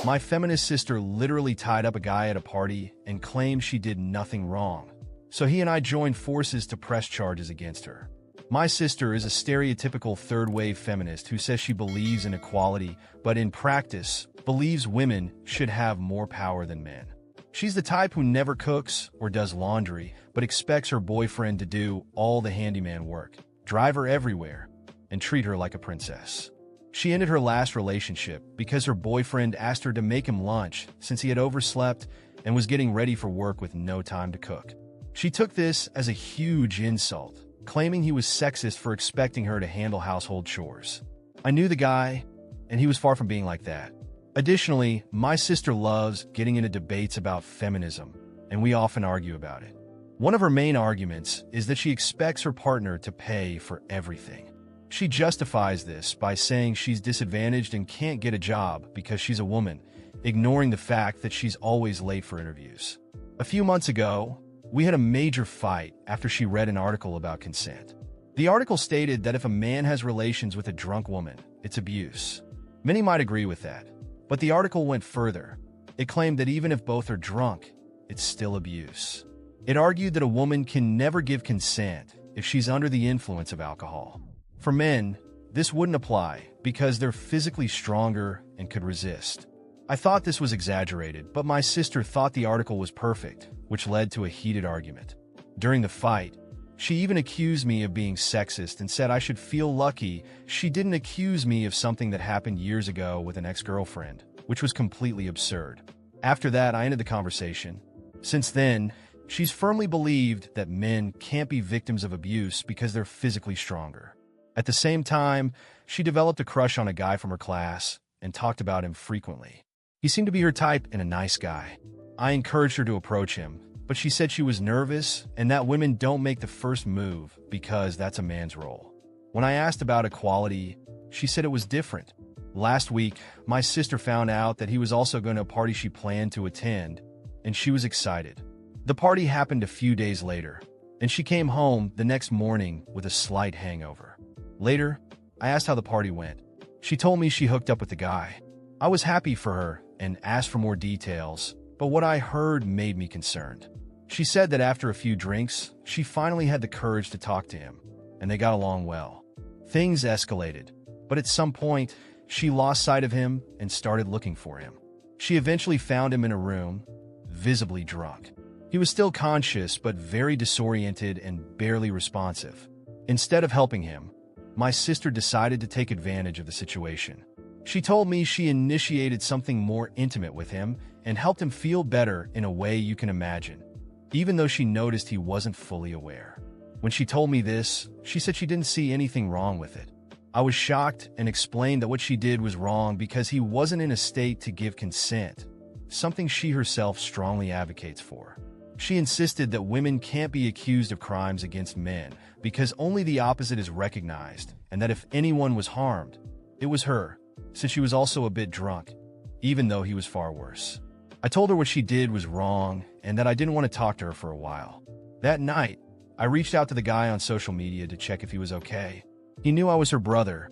My feminist sister literally tied up a guy at a party and claimed she did nothing wrong. So he and I joined forces to press charges against her. My sister is a stereotypical third-wave feminist who says she believes in equality, but in practice, believes women should have more power than men. She's the type who never cooks or does laundry, but expects her boyfriend to do all the handyman work, drive her everywhere, and treat her like a princess. She ended her last relationship because her boyfriend asked her to make him lunch since he had overslept and was getting ready for work with no time to cook. She took this as a huge insult, claiming he was sexist for expecting her to handle household chores. I knew the guy, and he was far from being like that. Additionally, my sister loves getting into debates about feminism, and we often argue about it. One of her main arguments is that she expects her partner to pay for everything. She justifies this by saying she's disadvantaged and can't get a job because she's a woman, ignoring the fact that she's always late for interviews. A few months ago, we had a major fight after she read an article about consent. The article stated that if a man has relations with a drunk woman, it's abuse. Many might agree with that, but the article went further. It claimed that even if both are drunk, it's still abuse. It argued that a woman can never give consent if she's under the influence of alcohol. For men, this wouldn't apply because they're physically stronger and could resist. I thought this was exaggerated, but my sister thought the article was perfect, which led to a heated argument. During the fight, she even accused me of being sexist and said I should feel lucky she didn't accuse me of something that happened years ago with an ex-girlfriend, which was completely absurd. After that, I ended the conversation. Since then, she's firmly believed that men can't be victims of abuse because they're physically stronger. At the same time, she developed a crush on a guy from her class and talked about him frequently. He seemed to be her type and a nice guy. I encouraged her to approach him, but she said she was nervous and that women don't make the first move because that's a man's role. When I asked about equality, she said it was different. Last week, my sister found out that he was also going to a party she planned to attend, and she was excited. The party happened a few days later, and she came home the next morning with a slight hangover. Later, I asked how the party went. She told me she hooked up with the guy. I was happy for her and asked for more details, but what I heard made me concerned. She said that after a few drinks, she finally had the courage to talk to him, and they got along well. Things escalated, but at some point, she lost sight of him and started looking for him. She eventually found him in a room, visibly drunk. He was still conscious, but very disoriented and barely responsive. Instead of helping him, my sister decided to take advantage of the situation. She told me she initiated something more intimate with him and helped him feel better in a way you can imagine, even though she noticed he wasn't fully aware. When she told me this, she said she didn't see anything wrong with it. I was shocked and explained that what she did was wrong because he wasn't in a state to give consent, something she herself strongly advocates for. She insisted that women can't be accused of crimes against men because only the opposite is recognized, and that if anyone was harmed, it was her, since she was also a bit drunk, even though he was far worse. I told her what she did was wrong and that I didn't want to talk to her for a while. That night, I reached out to the guy on social media to check if he was okay. He knew I was her brother,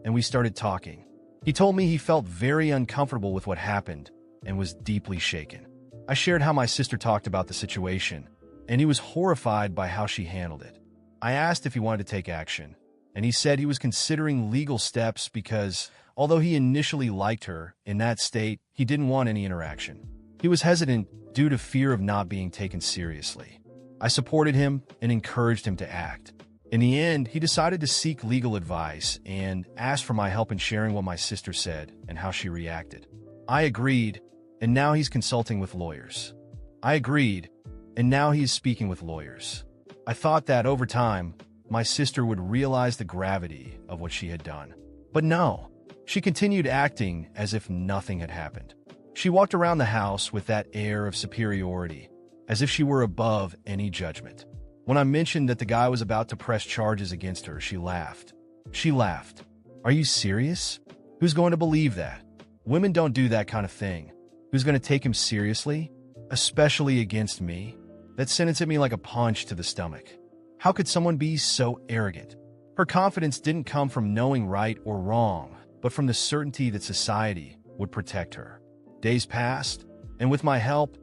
and we started talking. He told me he felt very uncomfortable with what happened and was deeply shaken. I shared how my sister talked about the situation, and he was horrified by how she handled it. I asked if he wanted to take action, and he said he was considering legal steps because, although he initially liked her, in that state, he didn't want any interaction. He was hesitant due to fear of not being taken seriously. I supported him and encouraged him to act. In the end, he decided to seek legal advice and asked for my help in sharing what my sister said and how she reacted. I agreed, and now he's consulting with lawyers. I agreed, and now he is speaking with lawyers. I thought that over time, my sister would realize the gravity of what she had done. But no, she continued acting as if nothing had happened. She walked around the house with that air of superiority, as if she were above any judgment. When I mentioned that the guy was about to press charges against her, she laughed. She laughed. Are you serious? Who's going to believe that? Women don't do that kind of thing. Who's going to take him seriously? Especially against me? That sentence hit me like a punch to the stomach. How could someone be so arrogant? Her confidence didn't come from knowing right or wrong, but from the certainty that society would protect her. Days passed, and with my help,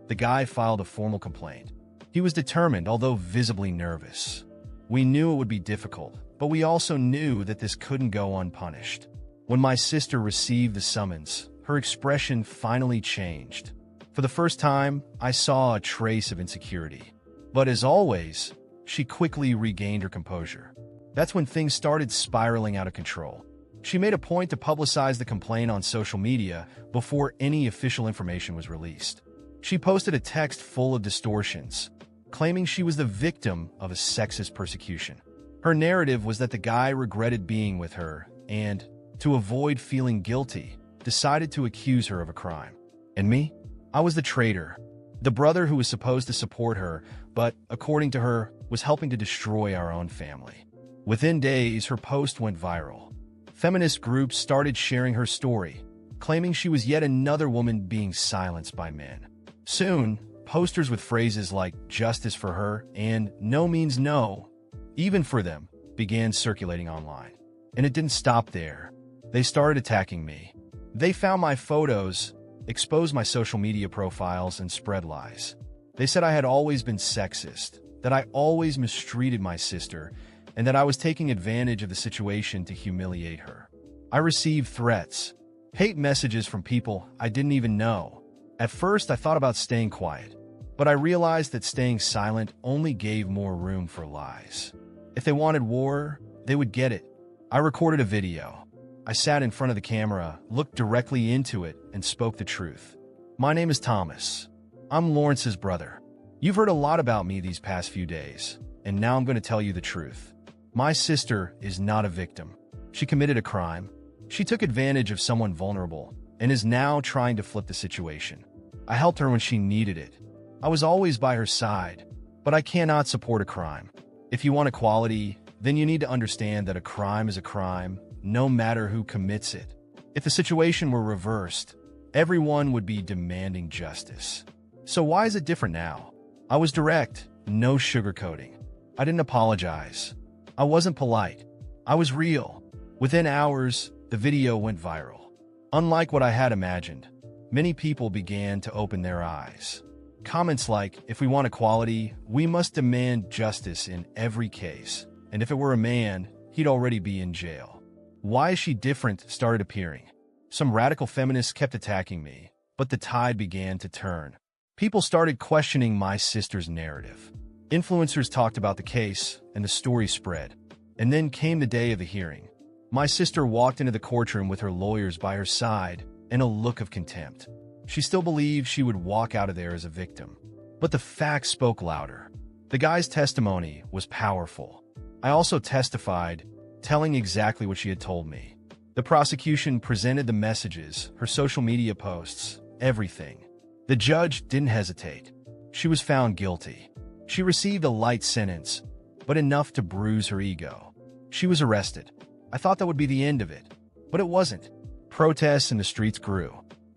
the guy filed a formal complaint. He was determined, although visibly nervous. We knew it would be difficult, but we also knew that this couldn't go unpunished. When my sister received the summons, her expression finally changed. For the first time, I saw a trace of insecurity. But as always, she quickly regained her composure. That's when things started spiraling out of control. She made a point to publicize the complaint on social media before any official information was released. She posted a text full of distortions, claiming she was the victim of a sexist persecution. Her narrative was that the guy regretted being with her and, to avoid feeling guilty, decided to accuse her of a crime. And me? I was the traitor, the brother who was supposed to support her, but, according to her, was helping to destroy our own family. Within days, her post went viral. Feminist groups started sharing her story, claiming she was yet another woman being silenced by men. Soon, posters with phrases like "justice for her" and "no means no," even for them, began circulating online. And it didn't stop there. They started attacking me. They found my photos, exposed my social media profiles, and spread lies. They said I had always been sexist, that I always mistreated my sister, and that I was taking advantage of the situation to humiliate her. I received threats, hate messages from people I didn't even know. At first, I thought about staying quiet, but I realized that staying silent only gave more room for lies. If they wanted war, they would get it. I recorded a video. I sat in front of the camera, looked directly into it, and spoke the truth. My name is Thomas. I'm Lawrence's brother. You've heard a lot about me these past few days, and now I'm going to tell you the truth. My sister is not a victim. She committed a crime. She took advantage of someone vulnerable and is now trying to flip the situation. I helped her when she needed it. I was always by her side, but I cannot support a crime. If you want equality, then you need to understand that a crime is a crime, no matter who commits it. If the situation were reversed, everyone would be demanding justice. So why is it different now? I was direct, no sugarcoating. I didn't apologize. I wasn't polite. I was real. Within hours, the video went viral. Unlike what I had imagined, many people began to open their eyes. Comments like, "If we want equality, we must demand justice in every case. And if it were a man, he'd already be in jail. Why is she different?" started appearing. Some radical feminists kept attacking me, but the tide began to turn. People started questioning my sister's narrative. Influencers talked about the case, and the story spread. And then came the day of the hearing. My sister walked into the courtroom with her lawyers by her side and a look of contempt. She still believed she would walk out of there as a victim. But the facts spoke louder. The guy's testimony was powerful. I also testified, telling exactly what she had told me. The prosecution presented the messages, her social media posts, everything. The judge didn't hesitate. She was found guilty. She received a light sentence, but enough to bruise her ego. She was arrested. I thought that would be the end of it, but it wasn't. Protests in the streets grew.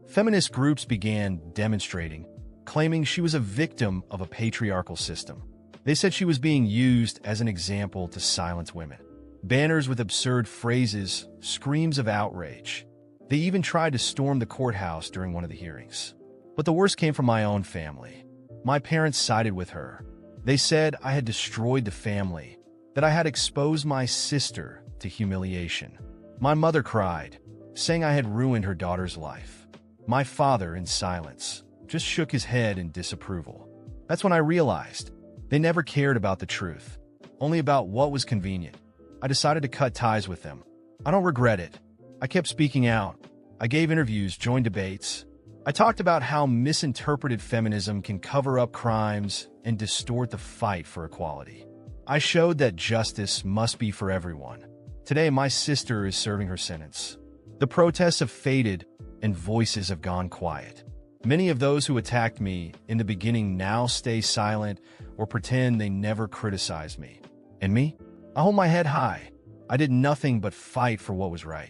Feminist groups began demonstrating, claiming she was a victim of a patriarchal system. They said she was being used as an example to silence women. Banners with absurd phrases, screams of outrage. They even tried to storm the courthouse during one of the hearings. But the worst came from my own family. My parents sided with her. They said I had destroyed the family, that I had exposed my sister to humiliation. My mother cried, saying I had ruined her daughter's life. My father, in silence, just shook his head in disapproval. That's when I realized they never cared about the truth, only about what was convenient. I decided to cut ties with them. I don't regret it. I kept speaking out. I gave interviews, joined debates. I talked about how misinterpreted feminism can cover up crimes and distort the fight for equality. I showed that justice must be for everyone. Today, my sister is serving her sentence. The protests have faded and voices have gone quiet. Many of those who attacked me in the beginning now stay silent or pretend they never criticized me. And me? I hold my head high. I did nothing but fight for what was right.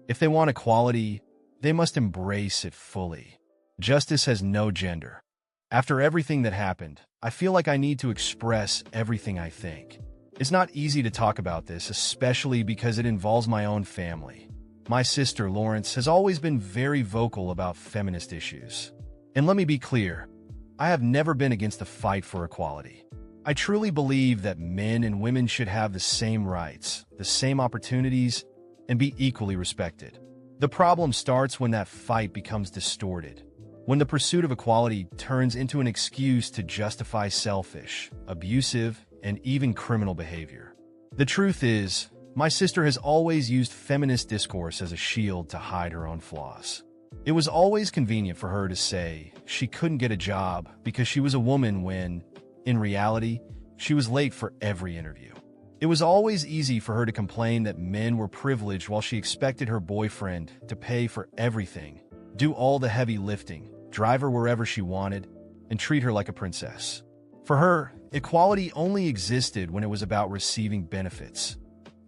If they want equality, they must embrace it fully. Justice has no gender. After everything that happened, I feel like I need to express everything I think. It's not easy to talk about this, especially because it involves my own family. My sister, Lawrence, has always been very vocal about feminist issues. And let me be clear, I have never been against the fight for equality. I truly believe that men and women should have the same rights, the same opportunities, and be equally respected. The problem starts when that fight becomes distorted, when the pursuit of equality turns into an excuse to justify selfish, abusive, and even criminal behavior. The truth is, my sister has always used feminist discourse as a shield to hide her own flaws. It was always convenient for her to say she couldn't get a job because she was a woman when, in reality, she was late for every interview. It was always easy for her to complain that men were privileged while she expected her boyfriend to pay for everything, do all the heavy lifting, drive her wherever she wanted, and treat her like a princess. For her, equality only existed when it was about receiving benefits,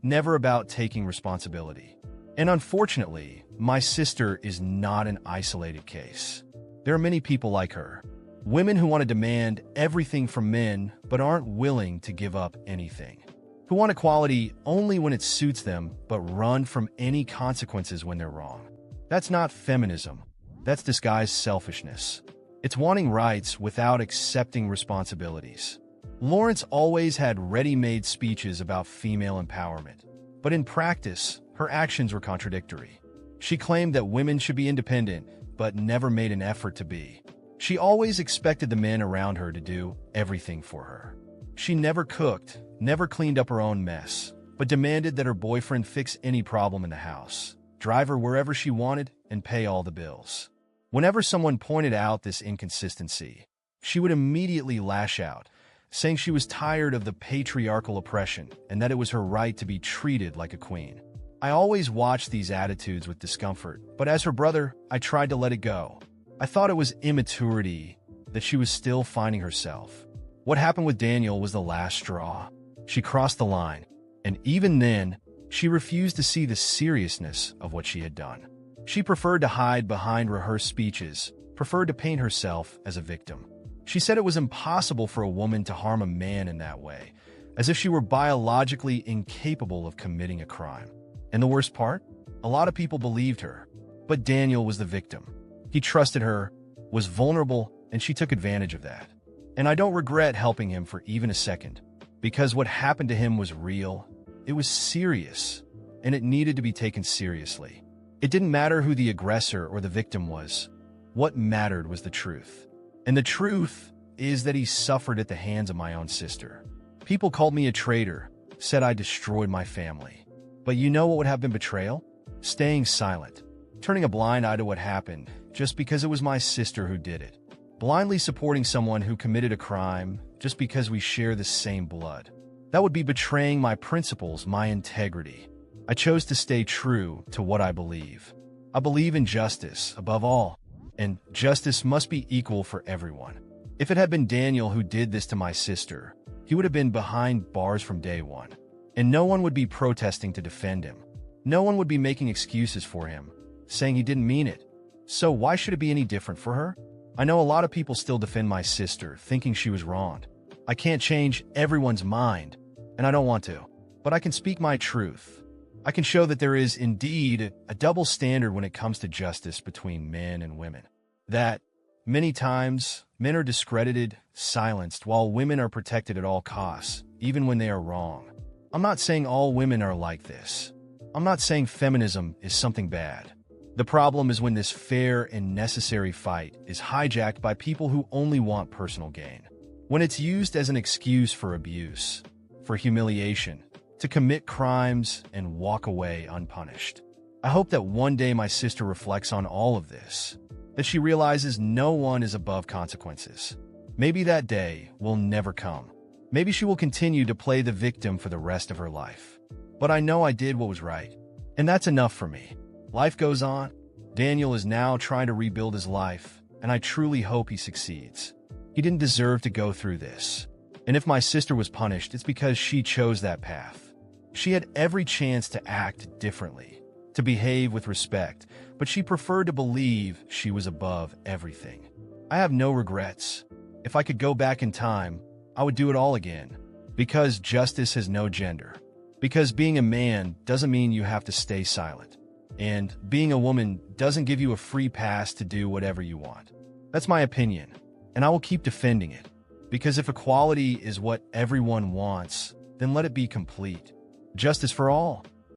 never about taking responsibility. And unfortunately, my sister is not an isolated case. There are many people like her. Women who want to demand everything from men but aren't willing to give up anything. Who want equality only when it suits them but run from any consequences when they're wrong. That's not feminism. That's disguised selfishness. It's wanting rights without accepting responsibilities. Lawrence always had ready-made speeches about female empowerment, but in practice, her actions were contradictory. She claimed that women should be independent, but never made an effort to be. She always expected the men around her to do everything for her. She never cooked, never cleaned up her own mess, but demanded that her boyfriend fix any problem in the house, drive her wherever she wanted, and pay all the bills. Whenever someone pointed out this inconsistency, she would immediately lash out, saying she was tired of the patriarchal oppression and that it was her right to be treated like a queen. I always watched these attitudes with discomfort, but as her brother, I tried to let it go. I thought it was immaturity, that she was still finding herself. What happened with Daniel was the last straw. She crossed the line, and even then, she refused to see the seriousness of what she had done. She preferred to hide behind rehearsed speeches, preferred to paint herself as a victim. She said it was impossible for a woman to harm a man in that way, as if she were biologically incapable of committing a crime. And the worst part? A lot of people believed her. But Daniel was the victim. He trusted her, was vulnerable, and she took advantage of that. And I don't regret helping him for even a second, because what happened to him was real, it was serious, and it needed to be taken seriously. It didn't matter who the aggressor or the victim was. What mattered was the truth. And the truth is that he suffered at the hands of my own sister. People called me a traitor, said I destroyed my family. But you know what would have been betrayal? Staying silent, turning a blind eye to what happened, just because it was my sister who did it. Blindly supporting someone who committed a crime just because we share the same blood. That would be betraying my principles, my integrity. I chose to stay true to what I believe. I believe in justice, above all, and justice must be equal for everyone. If it had been Daniel who did this to my sister, he would have been behind bars from day one. And no one would be protesting to defend him. No one would be making excuses for him, saying he didn't mean it. So why should it be any different for her? I know a lot of people still defend my sister, thinking she was wronged. I can't change everyone's mind, and I don't want to. But I can speak my truth. I can show that there is indeed a double standard when it comes to justice between men and women. That, many times, men are discredited, silenced, while women are protected at all costs, even when they are wrong. I'm not saying all women are like this. I'm not saying feminism is something bad. The problem is when this fair and necessary fight is hijacked by people who only want personal gain. When it's used as an excuse for abuse, for humiliation, to commit crimes and walk away unpunished. I hope that one day my sister reflects on all of this, that she realizes no one is above consequences. Maybe that day will never come. Maybe she will continue to play the victim for the rest of her life. But I know I did what was right. And that's enough for me. Life goes on. Daniel is now trying to rebuild his life, and I truly hope he succeeds. He didn't deserve to go through this. And if my sister was punished, it's because she chose that path. She had every chance to act differently, to behave with respect, but she preferred to believe she was above everything. I have no regrets. If I could go back in time, I would do it all again. Because justice has no gender. Because being a man doesn't mean you have to stay silent. And being a woman doesn't give you a free pass to do whatever you want. That's my opinion, and I will keep defending it. Because if equality is what everyone wants, then let it be complete. Justice for all.